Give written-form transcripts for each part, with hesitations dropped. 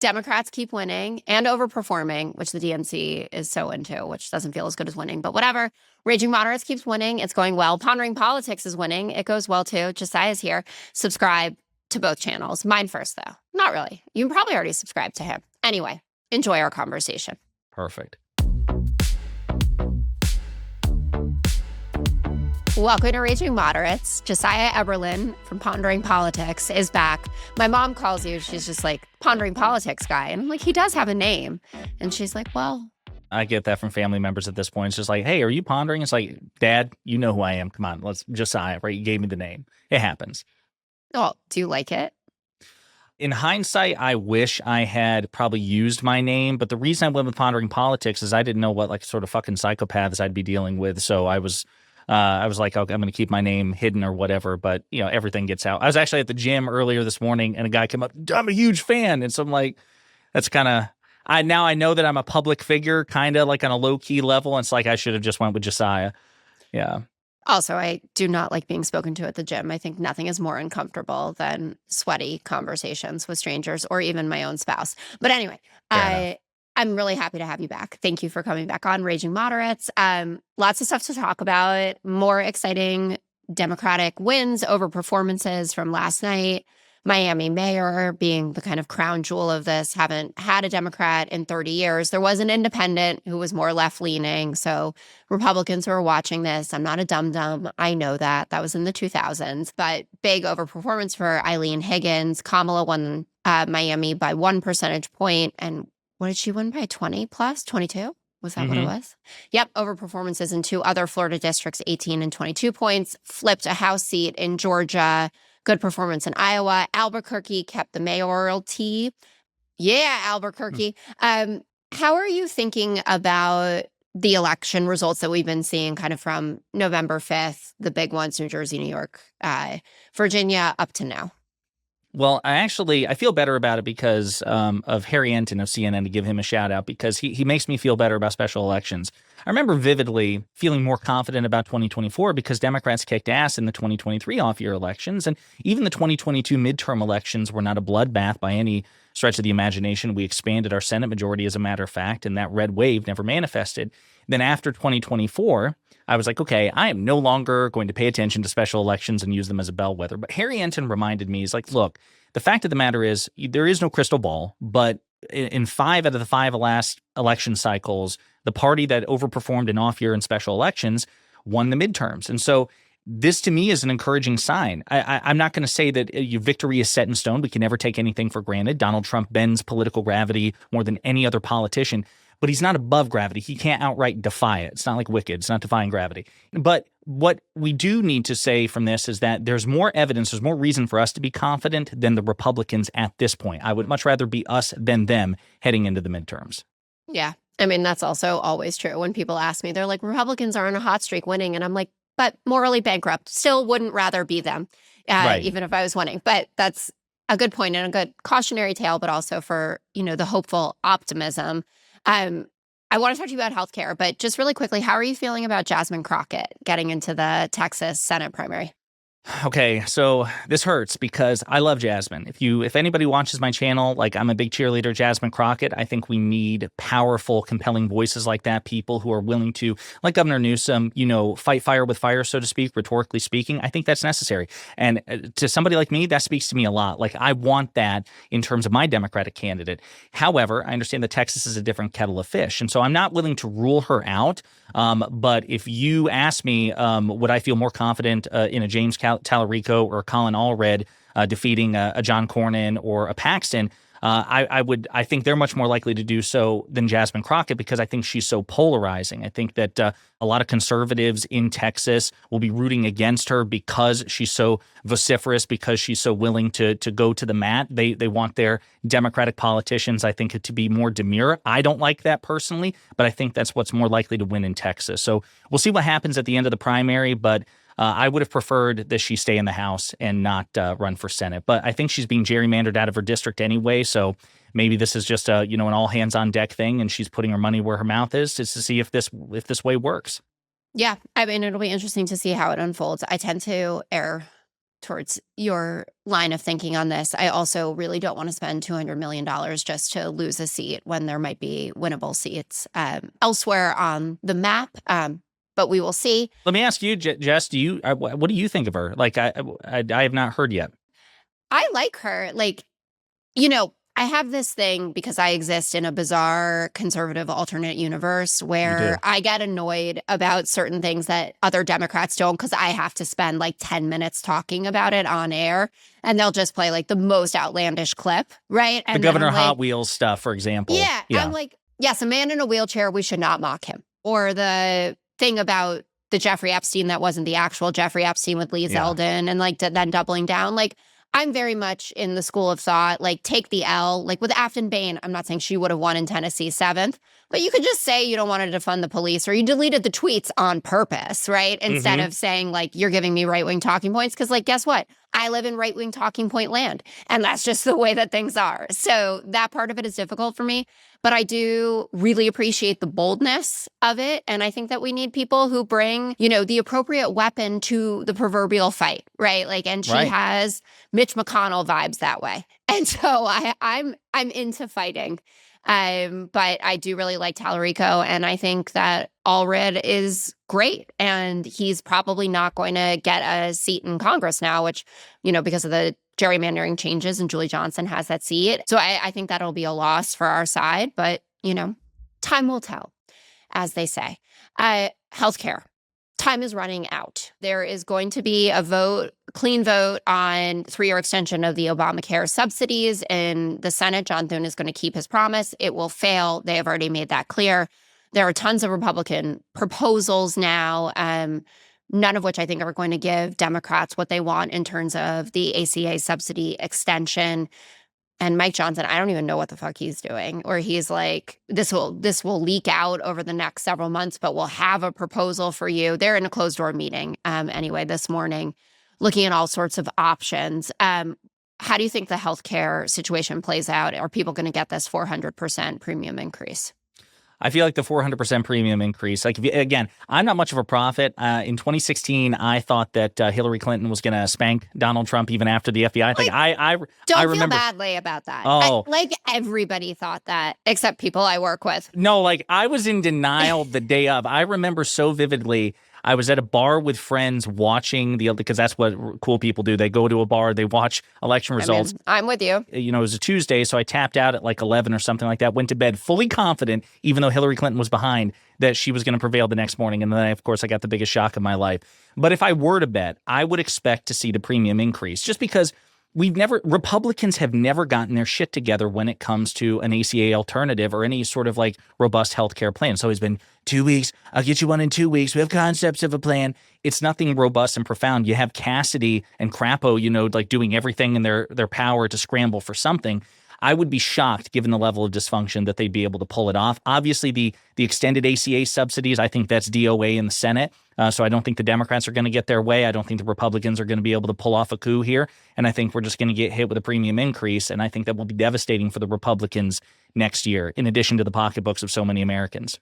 Democrats keep winning and overperforming, which the DNC is so into, which doesn't feel as good as winning, but whatever. Raging Moderates keeps winning. It's going well. Pondering Politics is winning. It goes well too. Jesiah's here. Subscribe to both channels. Mine first, though. Not really. You can probably already subscribe to him. Anyway, enjoy our conversation. Perfect. Welcome to Raging Moderates. Jesiah Eberlin from Pondering Politics is back. My mom calls you. She's just like, Pondering Politics guy. And I'm like, he does have a name. And she's like, well. I get that from family members at this point. It's just like, hey, are you pondering? It's like, Dad, you know who I am. Come on, let's Jesiah, right? You gave me the name. It happens. Oh, do you like it? In hindsight, I wish I had probably used my name. But the reason I went with Pondering Politics is I didn't know what like sort of fucking psychopaths I'd be dealing with. So I was like, okay, I'm going to keep my name hidden or whatever. But, you know, everything gets out. I was actually at the gym earlier this morning and a guy came up, I'm a huge fan. And so I'm like, that's kind of, now I know that I'm a public figure, kind of like on a low key level. And it's like, I should have just went with Jesiah. Yeah. Also, I do not like being spoken to at the gym. I think nothing is more uncomfortable than sweaty conversations with strangers or even my own spouse. But anyway, I'm really happy to have you back. Thank you for coming back on Raging Moderates. Lots of stuff to talk about. More exciting Democratic wins over performances from last night. Miami mayor being the kind of crown jewel of this. Haven't had a Democrat in 30 years. There was an independent who was more left-leaning. So Republicans who are watching this, I'm not a dum-dum. I know that. That was in the 2000s. But big overperformance for Eileen Higgins. Kamala won Miami by 1 percentage point. And what did she win by? 20 plus? 22? Was that what it was? Yep. Overperformances in 2 other Florida districts, 18 and 22 points. Flipped a House seat in Georgia. Good performance in Iowa. Albuquerque kept the mayoralty. Yeah, Albuquerque. How are you thinking about the election results that we've been seeing kind of from November 5th, the big ones, New Jersey, New York, Virginia, up to now? Well, I feel better about it because of Harry Enton of CNN, to give him a shout out, because he makes me feel better about special elections. I remember vividly feeling more confident about 2024 because Democrats kicked ass in the 2023 off-year elections, and even the 2022 midterm elections were not a bloodbath by any stretch of the imagination. We expanded our Senate majority, as a matter of fact, and that red wave never manifested. Then after 2024, I was like, okay, I am no longer going to pay attention to special elections and use them as a bellwether. But Harry Enton reminded me, he's like, look, the fact of the matter is there is no crystal ball, but in 5 out of the 5 last election cycles, the party that overperformed in off-year and special elections won the midterms. And so this to me is an encouraging sign. I'm not going to say that your victory is set in stone. We can never take anything for granted. Donald Trump bends political gravity more than any other politician, but he's not above gravity. He can't outright defy it. It's not like Wicked. It's not defying gravity. But what we do need to say from this is that there's more evidence, there's more reason for us to be confident than the Republicans at this point. I would much rather be us than them heading into the midterms. Yeah. I mean, that's also always true. When people ask me, they're like, Republicans are on a hot streak winning. And I'm like, but morally bankrupt. Still wouldn't rather be them, Right. even if I was winning. But that's a good point and a good cautionary tale, but also for, the hopeful optimism. I want to talk to you about healthcare, but just really quickly, how are you feeling about Jasmine Crockett getting into the Texas Senate primary? Okay, so this hurts because I love Jasmine. If anybody watches my channel, like, I'm a big cheerleader of Jasmine Crockett. I think we need powerful, compelling voices like that, people who are willing to, like Governor Newsom, fight fire with fire, so to speak, rhetorically speaking. I think that's necessary. And to somebody like me, that speaks to me a lot. Like, I want that in terms of my Democratic candidate. However, I understand that Texas is a different kettle of fish. And so I'm not willing to rule her out. But if you ask me, would I feel more confident in a James Tallarico or Colin Allred defeating a John Cornyn or a Paxton, I think they're much more likely to do so than Jasmine Crockett because I think she's so polarizing. I think that a lot of conservatives in Texas will be rooting against her because she's so vociferous, because she's so willing to go to the mat. They want their Democratic politicians, I think, to be more demure. I don't like that personally, but I think that's what's more likely to win in Texas. So we'll see what happens at the end of the primary, but I would have preferred that she stay in the House and not run for Senate. But I think she's being gerrymandered out of her district anyway, so maybe this is just an all hands on deck thing, and she's putting her money where her mouth is to see if this way works. Yeah, I mean, it'll be interesting to see how it unfolds. I tend to err towards your line of thinking on this. I also really don't want to spend $200 million just to lose a seat when there might be winnable seats elsewhere on the map. But we will see. Let me ask you, Jess, what do you think of her? Like, I have not heard yet. I like her. Like, you know, I have this thing because I exist in a bizarre conservative alternate universe where I get annoyed about certain things that other Democrats don't because I have to spend like 10 minutes talking about it on air, and they'll just play like the most outlandish clip, right? And the Governor like, Hot Wheels stuff, for example. Yeah. I'm like, yes, a man in a wheelchair, we should not mock him. Or the thing about the Jeffrey Epstein that wasn't the actual Jeffrey Epstein with Lee Zeldin and like then doubling down. Like, I'm very much in the school of thought, like, take the L. Like, with Afton Bain, I'm not saying she would have won in Tennessee 7th, but you could just say you don't want to defund the police, or you deleted the tweets on purpose, right? Instead of saying, like, you're giving me right-wing talking points. Because, like, guess what? I live in right-wing talking point land, and that's just the way that things are. So that part of it is difficult for me, but I do really appreciate the boldness of it, and I think that we need people who bring, you know, the appropriate weapon to the proverbial fight, right? Like, and she has Mitch McConnell vibes that way, and so I'm into fighting. But I do really like Tallarico, and I think that Allred is great, and he's probably not going to get a seat in Congress now, which, you know, because of the gerrymandering changes, and Julie Johnson has that seat. So I think that'll be a loss for our side, but, you know, time will tell, as they say. Healthcare. Time is running out. There is going to be a clean vote on 3-year extension of the Obamacare subsidies in the Senate. John Thune is going to keep his promise. It will fail. They have already made that clear. There are tons of Republican proposals now, none of which I think are going to give Democrats what they want in terms of the ACA subsidy extension. And Mike Johnson, I don't even know what the fuck he's doing. Or he's like, this will leak out over the next several months, but we'll have a proposal for you. They're in a closed door meeting anyway this morning, looking at all sorts of options. How do you think the healthcare situation plays out? Are people going to get this 400% premium increase? I feel like the 400% premium increase, like, again, I'm not much of a prophet. In 2016, I thought that Hillary Clinton was going to spank Donald Trump even after the FBI. Like, I don't remember, feel badly about that. Oh. Like, everybody thought that, except people I work with. No, like, I was in denial the day of. I remember so vividly. I was at a bar with friends watching because that's what cool people do. They go to a bar, they watch election results. I'm with you. You know, it was a Tuesday, so I tapped out at like 11 or something like that, went to bed fully confident, even though Hillary Clinton was behind, that she was going to prevail the next morning. And then, of course, I got the biggest shock of my life. But if I were to bet, I would expect to see the premium increase, just because Republicans have never gotten their shit together when it comes to an ACA alternative or any sort of like robust healthcare plan. So it's been 2 weeks. I'll get you one in 2 weeks. We have concepts of a plan. It's nothing robust and profound. You have Cassidy and Crapo, you know, like doing everything in their power to scramble for something. I would be shocked, given the level of dysfunction, that they'd be able to pull it off. Obviously, the extended ACA subsidies, I think that's DOA in the Senate. So I don't think the Democrats are going to get their way. I don't think the Republicans are going to be able to pull off a coup here. And I think we're just going to get hit with a premium increase. And I think that will be devastating for the Republicans next year, in addition to the pocketbooks of so many Americans.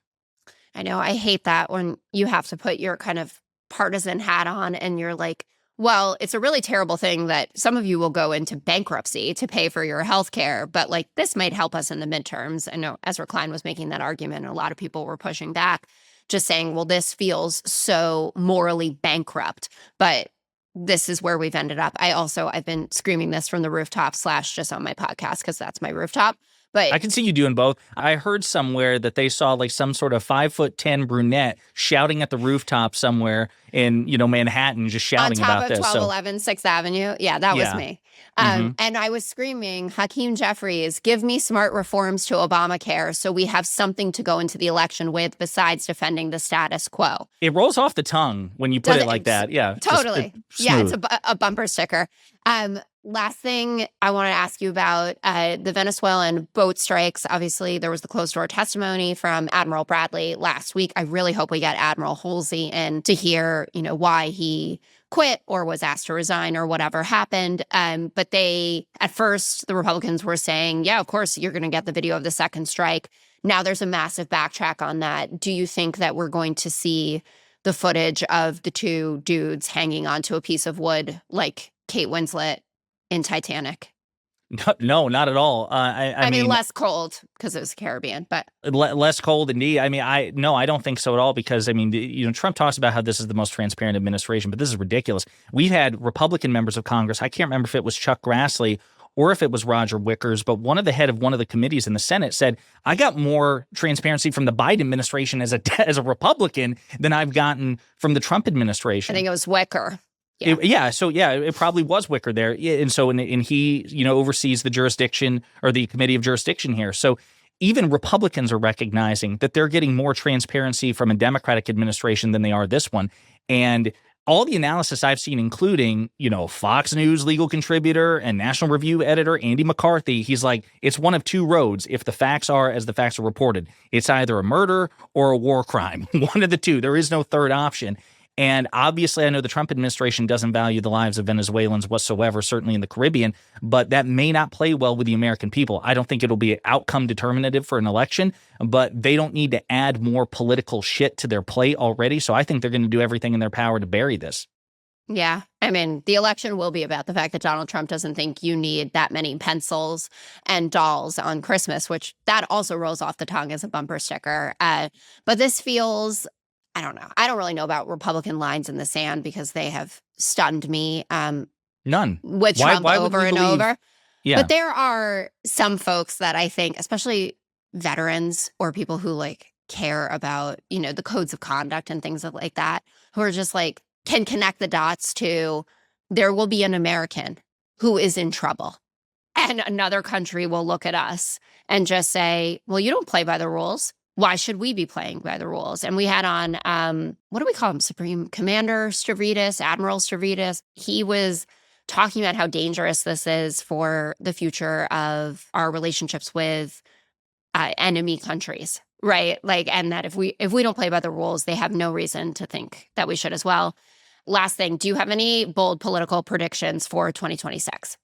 I know. I hate that when you have to put your kind of partisan hat on and you're like, well, it's a really terrible thing that some of you will go into bankruptcy to pay for your health care, but like this might help us in the midterms. I know Ezra Klein was making that argument, and a lot of people were pushing back, just saying, well, this feels so morally bankrupt, but this is where we've ended up. I've been screaming this from the rooftop / just on my podcast, because that's my rooftop. But I can see you doing both. I heard somewhere that they saw like some sort of 5'10" brunette shouting at the rooftop somewhere in, you know, Manhattan, just shouting about this. On top of 1211 6th Avenue. Yeah, that was me. And I was screaming, Hakeem Jeffries, give me smart reforms to Obamacare so we have something to go into the election with besides defending the status quo. It rolls off the tongue when you put it like that. Yeah. Totally. It's a bumper sticker. Last thing I want to ask you about the Venezuelan boat strikes. Obviously, there was the closed door testimony from Admiral Bradley last week. I really hope we get Admiral Halsey in to hear, you know, why he quit or was asked to resign or whatever happened. But at first, the Republicans were saying, yeah, of course, you're going to get the video of the second strike. Now there's a massive backtrack on that. Do you think that we're going to see the footage of the two dudes hanging onto a piece of wood like Kate Winslet in Titanic? No, not at all. I mean, less cold because it was Caribbean, but less cold indeed. I mean, I don't think so at all because I mean, Trump talks about how this is the most transparent administration, but this is ridiculous. We've had Republican members of Congress. I can't remember if it was Chuck Grassley or if it was Roger Wickers, but one of the head of one of the committees in the Senate said, "I got more transparency from the Biden administration as a Republican than I've gotten from the Trump administration." I think it was Wicker. Yeah. It probably was Wicker there. And so, and he, oversees the jurisdiction or the committee of jurisdiction here. So even Republicans are recognizing that they're getting more transparency from a Democratic administration than they are this one. And all the analysis I've seen, including, Fox News legal contributor and National Review editor Andy McCarthy, he's like, it's one of two roads. If the facts are as the facts are reported, it's either a murder or a war crime. One of the two. There is no third option. And obviously, I know the Trump administration doesn't value the lives of Venezuelans whatsoever, certainly in the Caribbean, but that may not play well with the American people. I don't think it'll be outcome determinative for an election, but they don't need to add more political shit to their plate already. So I think they're going to do everything in their power to bury this. Yeah. I mean, the election will be about the fact that Donald Trump doesn't think you need that many pencils and dolls on Christmas, which that also rolls off the tongue as a bumper sticker. But this feels... I don't know. I don't really know about Republican lines in the sand because they have stunned me. None. With Trump over and over. Yeah. But there are some folks that I think, especially veterans or people who care about, the codes of conduct and things like that, who are just can connect the dots to there will be an American who is in trouble. And another country will look at us and just say, well, you don't play by the rules. Why should we be playing by the rules? And we had on, what do we call him? Supreme Commander Stavridis, Admiral Stavridis. He was talking about how dangerous this is for the future of our relationships with enemy countries, right? And that if we don't play by the rules, they have no reason to think that we should as well. Last thing, do you have any bold political predictions for 2026?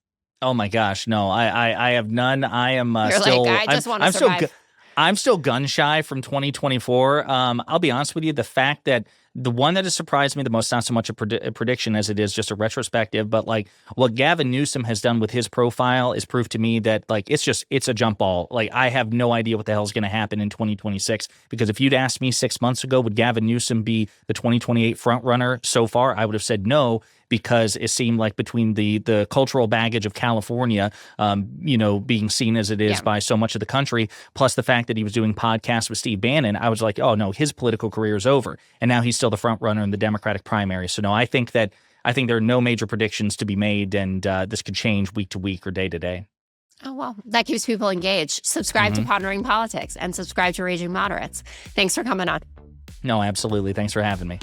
Oh my gosh, no, I have none. I am You're still. I just want to survive. I'm still gun shy from 2024. I'll be honest with you. The fact that the one that has surprised me the most, not so much a prediction as it is just a retrospective, but what Gavin Newsom has done with his profile is proof to me that it's a jump ball. I have no idea what the hell is going to happen in 2026, because if you'd asked me 6 months ago, would Gavin Newsom be the 2028 front runner so far, I would have said no, because it seemed like between the cultural baggage of California, being seen as it is by so much of the country, plus the fact that he was doing podcasts with Steve Bannon, I was like, oh no, his political career is over. And now he's still the front runner in the Democratic primary. So no, I think there are no major predictions to be made, and this could change week to week or day to day. Oh, well, that keeps people engaged. Subscribe to Pondering Politics and subscribe to Raging Moderates. Thanks for coming on. No, absolutely. Thanks for having me.